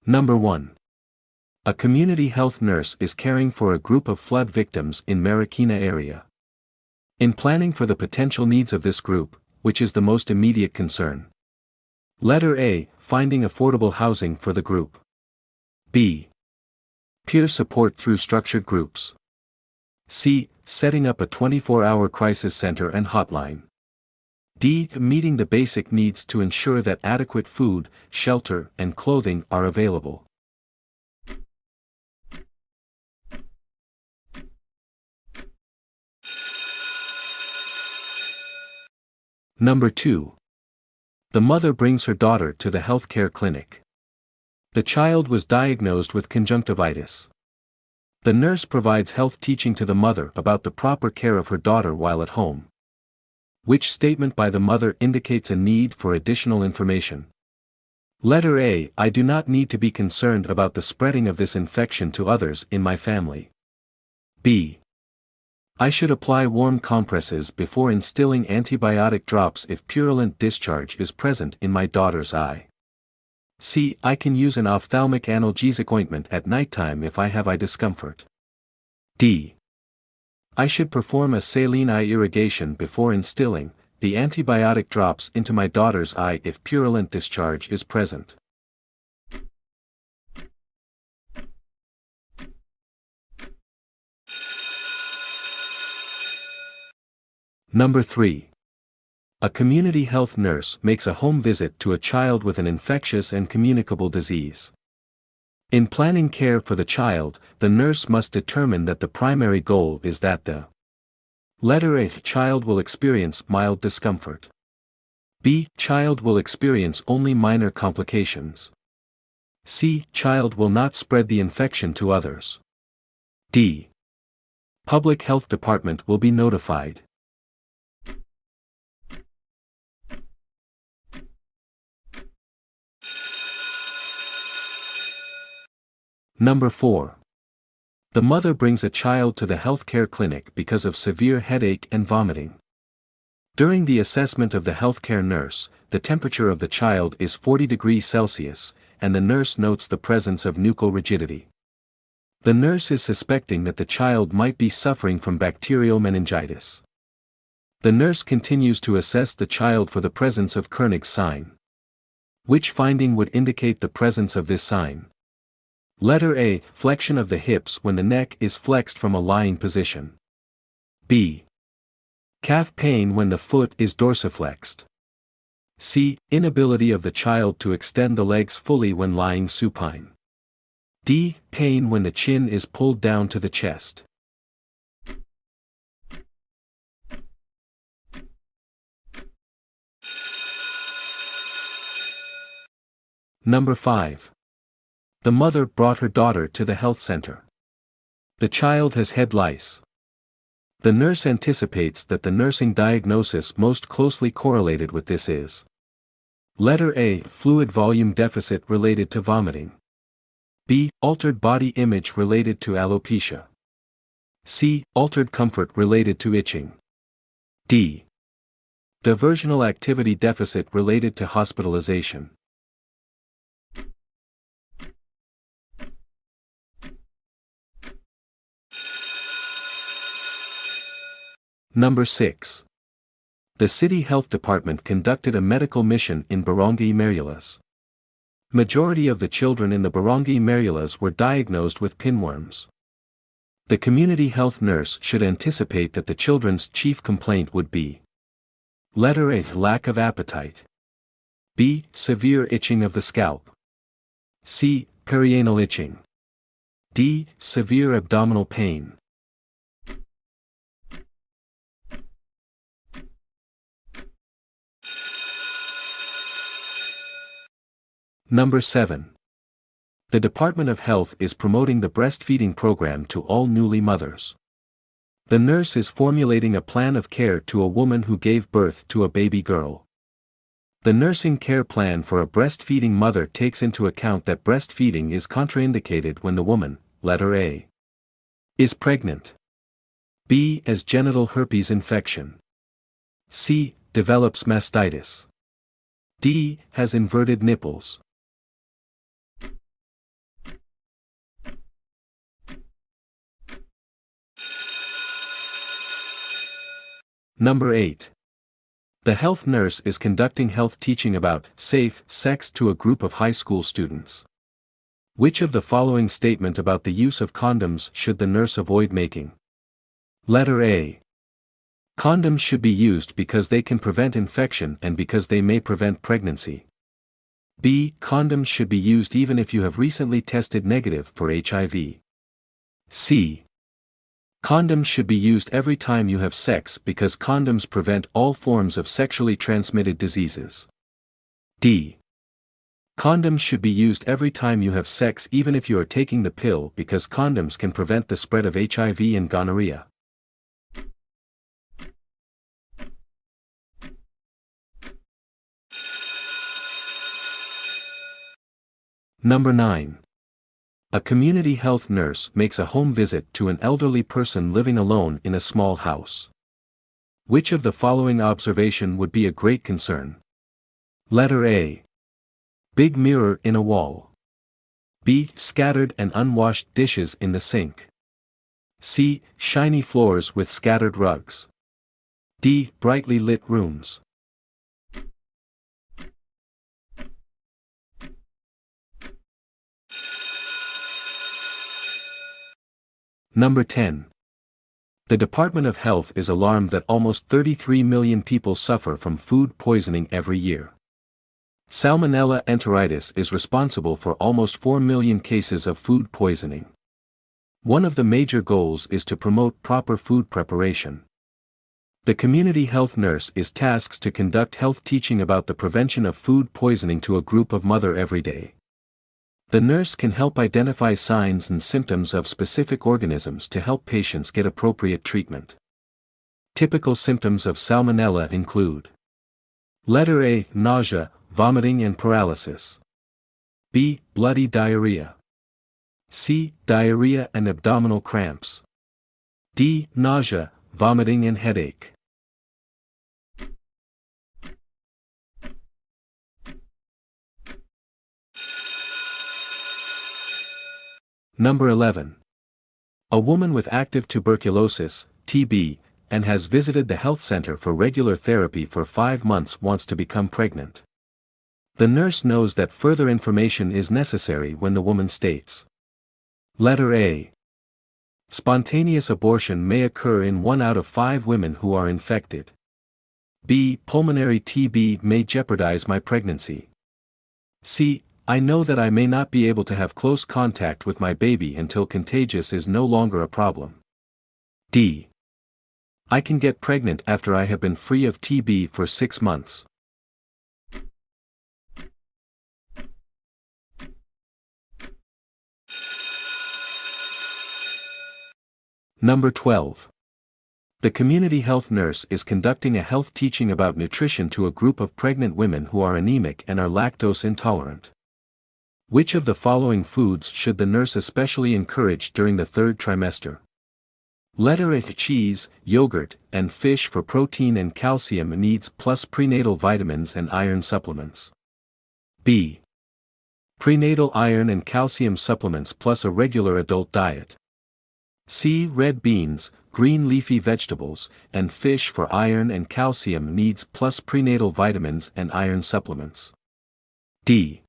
Number 1. A community health nurse is caring for a group of flood victims in Marikina area. In planning for the potential needs of this group, which is the most immediate concern? Letter A. Finding affordable housing for the group. B. Peer support through structured groups. C. Setting up a 24-hour crisis center and hotline. D. Meeting the basic needs to ensure that adequate food, shelter, and clothing are available. Number 2. The mother brings her daughter to the healthcare clinic. The child was diagnosed with conjunctivitis. The nurse provides health teaching to the mother about the proper care of her daughter while at home. Which statement by the mother indicates a need for additional information? Letter A. I do not need to be concerned about the spreading of this infection to others in my family. B. I should apply warm compresses before instilling antibiotic drops if purulent discharge is present in my daughter's eye. C. I can use an ophthalmic analgesic ointment at nighttime if I have eye discomfort. D. I should perform a saline eye irrigation before instilling the antibiotic drops into my daughter's eye if purulent discharge is present. Number 3. A community health nurse makes a home visit to a child with an infectious and communicable disease. In planning care for the child, the nurse must determine that the primary goal is that the Letter A. Child will experience mild discomfort. B. Child will experience only minor complications. C. Child will not spread the infection to others. D. Public Health Department will be notified. Number 4. The mother brings a child to the healthcare clinic because of severe headache and vomiting. During the assessment of the healthcare nurse, the temperature of the child is 40 degrees Celsius, and the nurse notes the presence of nuchal rigidity. The nurse is suspecting that the child might be suffering from bacterial meningitis. The nurse continues to assess the child for the presence of Kernig's sign. Which finding would indicate the presence of this sign? Letter A. Flexion of the hips when the neck is flexed from a lying position. B. Calf pain when the foot is dorsiflexed. C. Inability of the child to extend the legs fully when lying supine. D. Pain when the chin is pulled down to the chest. Number 5. The mother brought her daughter to the health center. The child has head lice. The nurse anticipates that the nursing diagnosis most closely correlated with this is Letter A. Fluid volume deficit related to vomiting. B. Altered body image related to alopecia. C. Altered comfort related to itching. D. Diversional activity deficit related to hospitalization. Number 6. The City Health Department conducted a medical mission in Barangay Marilas. Majority of the children in the Barangay Marilas were diagnosed with pinworms. The community health nurse should anticipate that the children's chief complaint would be Letter A. Lack of appetite. B. Severe itching of the scalp. C. Perianal itching. D. Severe abdominal pain. Number 7. The Department of Health is promoting the breastfeeding program to all newly mothers. The nurse is formulating a plan of care to a woman who gave birth to a baby girl. The nursing care plan for a breastfeeding mother takes into account that breastfeeding is contraindicated when the woman, letter A, is pregnant. B. Has genital herpes infection. C. Develops mastitis. D. Has inverted nipples. Number 8. The health nurse is conducting health teaching about safe sex to a group of high school students. Which of the following statement about the use of condoms should the nurse avoid making? Letter A. Condoms should be used because they can prevent infection and because they may prevent pregnancy. B. Condoms should be used even if you have recently tested negative for HIV. C. Condoms should be used every time you have sex because condoms prevent all forms of sexually transmitted diseases. D. Condoms should be used every time you have sex even if you are taking the pill because condoms can prevent the spread of HIV and gonorrhea. Number 9. A community health nurse makes a home visit to an elderly person living alone in a small house. Which of the following observation would be a great concern? Letter A. Big mirror in a wall. B. Scattered and unwashed dishes in the sink. C. Shiny floors with scattered rugs. D. Brightly lit rooms. Number 10. The Department of Health is alarmed that almost 33 million people suffer from food poisoning every year. Salmonella enteritis is responsible for almost 4 million cases of food poisoning. One of the major goals is to promote proper food preparation. The community health nurse is tasked to conduct health teaching about the prevention of food poisoning to a group of mothers every day. The nurse can help identify signs and symptoms of specific organisms to help patients get appropriate treatment. Typical symptoms of salmonella include: letter A. Nausea, vomiting and paralysis. B. Bloody diarrhea. C. Diarrhea and abdominal cramps. D. Nausea, vomiting and headache. Number 11. A woman with active tuberculosis, TB, and has visited the health center for regular therapy for 5 months wants to become pregnant. The nurse knows that further information is necessary when the woman states: letter A. Spontaneous abortion may occur in 1 out of 5 women who are infected. B. Pulmonary TB may jeopardize my pregnancy. C. I know that I may not be able to have close contact with my baby until contagious is no longer a problem. D. I can get pregnant after I have been free of TB for 6 months. Number 12. The community health nurse is conducting a health teaching about nutrition to a group of pregnant women who are anemic and are lactose intolerant. Which of the following foods should the nurse especially encourage during the 3rd trimester? Letter A. Cheese, yogurt, and fish for protein and calcium needs plus prenatal vitamins and iron supplements. B. Prenatal iron and calcium supplements plus a regular adult diet. C. Red beans, green leafy vegetables, and fish for iron and calcium needs plus prenatal vitamins and iron supplements. D.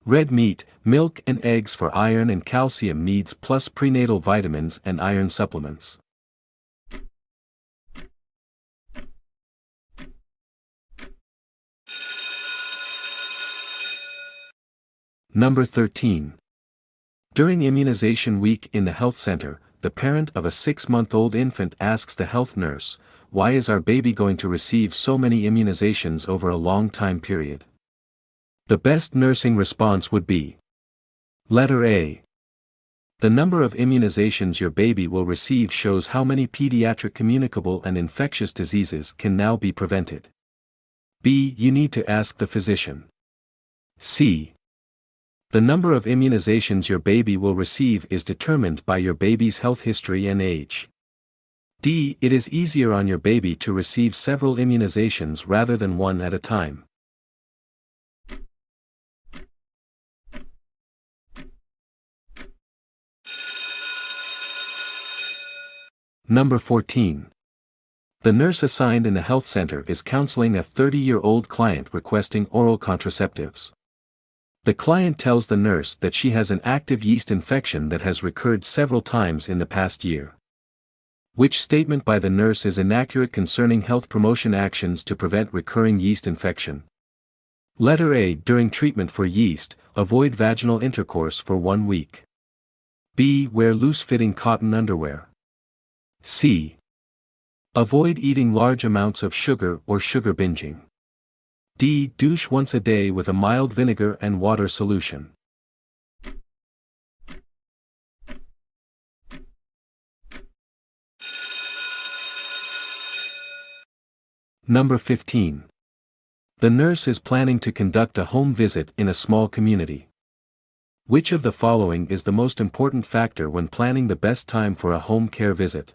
Red meat, milk and eggs for iron and calcium needs plus prenatal vitamins and iron supplements. Number 13. During immunization week in the health center, the parent of a 6-month-old infant asks the health nurse, "Why is our baby going to receive so many immunizations over a long time period?" The best nursing response would be: Letter A. The number of immunizations your baby will receive shows how many pediatric communicable and infectious diseases can now be prevented. B. You need to ask the physician. C. The number of immunizations your baby will receive is determined by your baby's health history and age. D. It is easier on your baby to receive several immunizations rather than one at a time. Number 14. The nurse assigned in the health center is counseling a 30-year-old client requesting oral contraceptives. The client tells the nurse that she has an active yeast infection that has recurred several times in the past year. Which statement by the nurse is inaccurate concerning health promotion actions to prevent recurring yeast infection? Letter A. During treatment for yeast, avoid vaginal intercourse for 1 week. B. Wear loose-fitting cotton underwear. C. Avoid eating large amounts of sugar or sugar binging. D. Douche once a day with a mild vinegar and water solution. Number 15. The nurse is planning to conduct a home visit in a small community. Which of the following is the most important factor when planning the best time for a home care visit?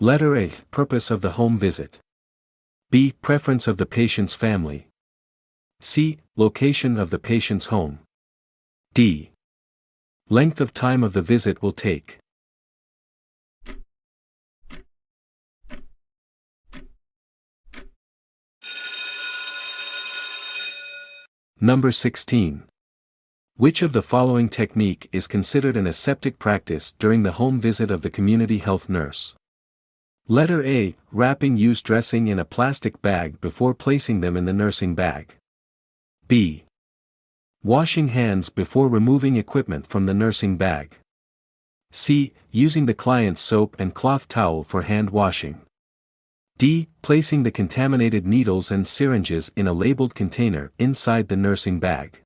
Letter A. Purpose of the home visit. B. Preference of the patient's family. C. Location of the patient's home. D. Length of time of the visit will take. Number 16. Which of the following technique is considered an aseptic practice during the home visit of the community health nurse? Letter A. Wrapping used dressing in a plastic bag before placing them in the nursing bag. B. Washing hands before removing equipment from the nursing bag. C. Using the client's soap and cloth towel for hand washing. D. Placing the contaminated needles and syringes in a labeled container inside the nursing bag.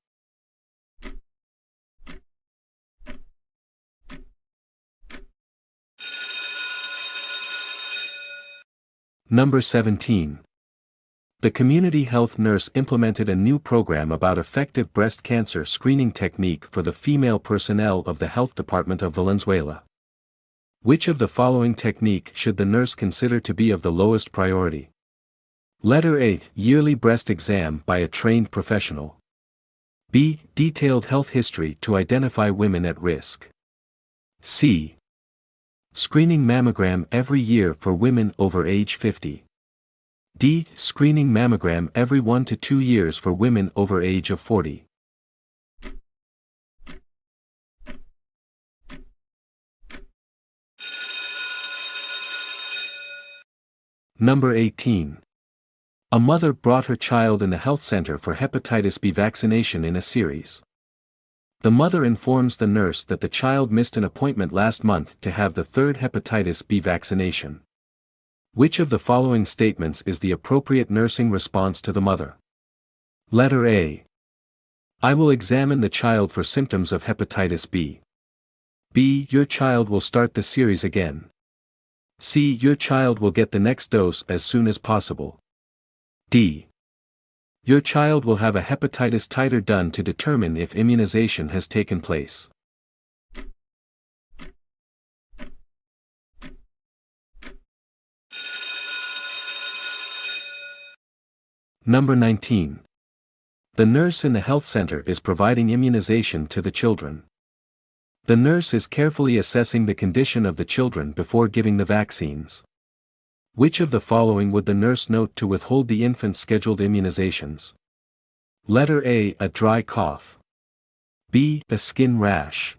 Number 17. The community health nurse implemented a new program about effective breast cancer screening technique for the female personnel of the health department of Valenzuela. Which of the following technique should the nurse consider to be of the lowest priority? Letter A. Yearly breast exam by a trained professional. B. Detailed health history to identify women at risk. C. Screening mammogram every year for women over age 50. D. Screening mammogram every 1 to 2 years for women over age of 40. Number 18. A mother brought her child in the health center for hepatitis B vaccination in a series. The mother informs the nurse that the child missed an appointment last month to have the third hepatitis B vaccination. Which of the following statements is the appropriate nursing response to the mother? Letter A. I will examine the child for symptoms of hepatitis B. B. Your child will start the series again. C. Your child will get the next dose as soon as possible. D. Your child will have a hepatitis titer done to determine if immunization has taken place. Number 19. The nurse in the health center is providing immunization to the children. The nurse is carefully assessing the condition of the children before giving the vaccines. Which of the following would the nurse note to withhold the infant's scheduled immunizations? Letter A. A dry cough. B. A skin rash.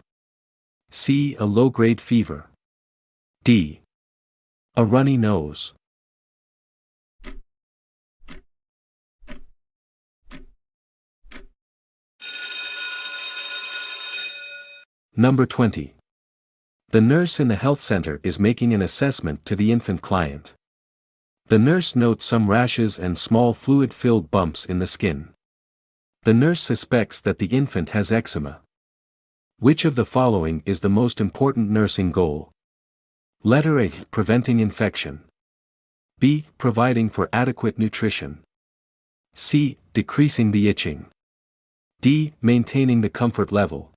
C. A low-grade fever. D. A runny nose. Number 20. The nurse in the health center is making an assessment to the infant client. The nurse notes some rashes and small fluid-filled bumps in the skin. The nurse suspects that the infant has eczema. Which of the following is the most important nursing goal? Letter A. Preventing infection. B. Providing for adequate nutrition. C. Decreasing the itching. D. Maintaining the comfort level.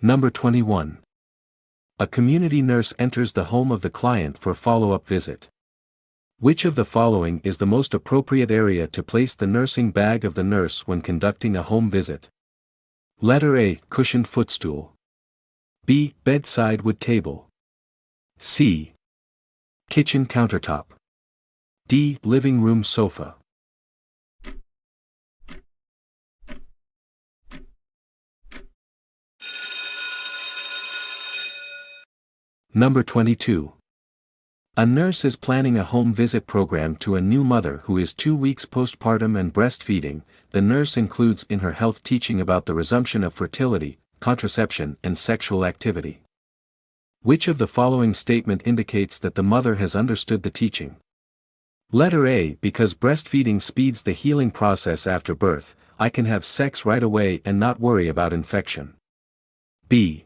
Number 21. A community nurse enters the home of the client for follow-up visit. Which of the following is the most appropriate area to place the nursing bag of the nurse when conducting a home visit? Letter A. Cushioned footstool. B. Bedside wood table. C. Kitchen countertop. D. Living room sofa. Number 22. A nurse is planning a home visit program to a new mother who is 2 weeks postpartum and breastfeeding. The nurse includes in her health teaching about the resumption of fertility, contraception, and sexual activity. Which of the following statement indicates that the mother has understood the teaching? Letter A. Because breastfeeding speeds the healing process after birth, I can have sex right away and not worry about infection. B.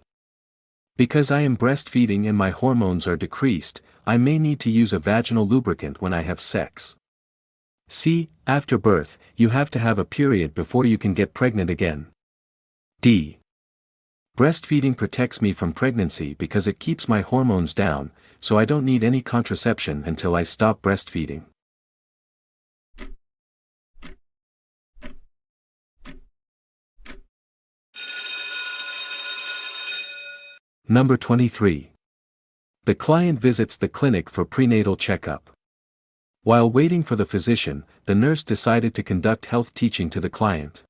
Because I am breastfeeding and my hormones are decreased, I may need to use a vaginal lubricant when I have sex. C. After birth, you have to have a period before you can get pregnant again. D. Breastfeeding protects me from pregnancy because it keeps my hormones down, so I don't need any contraception until I stop breastfeeding. Number 23. The client visits the clinic for prenatal checkup. While waiting for the physician, the nurse decided to conduct health teaching to the client.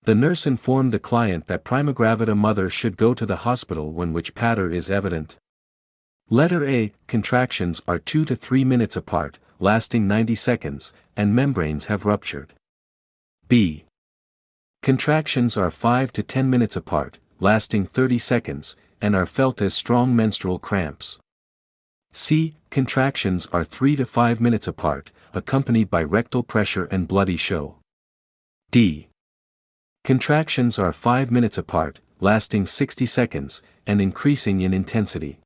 The nurse informed the client that prima gravida mother should go to the hospital when which pattern is evident. Letter A. Contractions are 2 to 3 minutes apart, lasting 90 seconds, and membranes have ruptured. B. Contractions are 5 to 10 minutes apart, lasting 30 seconds, and are felt as strong menstrual cramps. C. Contractions are 3 to 5 minutes apart, accompanied by rectal pressure and bloody show. D. Contractions are 5 minutes apart, lasting 60 seconds, and increasing in intensity.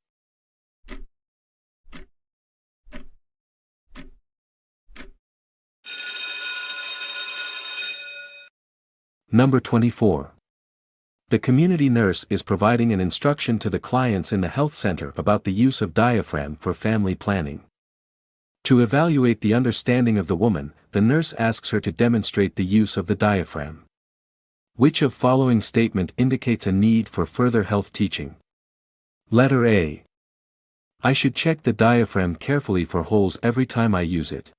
Number 24. The community nurse is providing an instruction to the clients in the health center about the use of diaphragm for family planning. To evaluate the understanding of the woman, the nurse asks her to demonstrate the use of the diaphragm. Which of following statement indicates a need for further health teaching? Letter A. I should check the diaphragm carefully for holes every time I use it.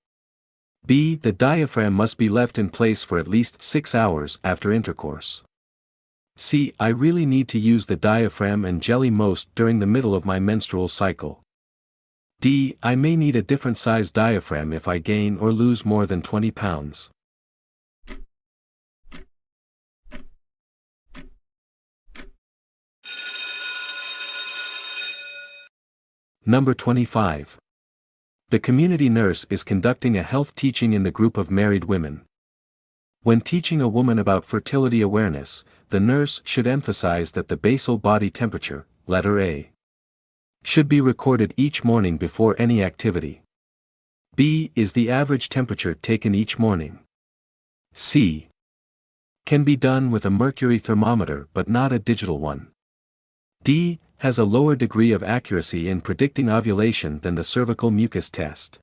B. The diaphragm must be left in place for at least 6 hours after intercourse. C. I really need to use the diaphragm and jelly most during the middle of my menstrual cycle. D. I may need a different size diaphragm if I gain or lose more than 20 pounds. Number 25. The community nurse is conducting a health teaching in the group of married women. When teaching a woman about fertility awareness, the nurse should emphasize that the basal body temperature, letter A, should be recorded each morning before any activity. B is the average temperature taken each morning. C can be done with a mercury thermometer but not a digital one. D has a lower degree of accuracy in predicting ovulation than the cervical mucus test.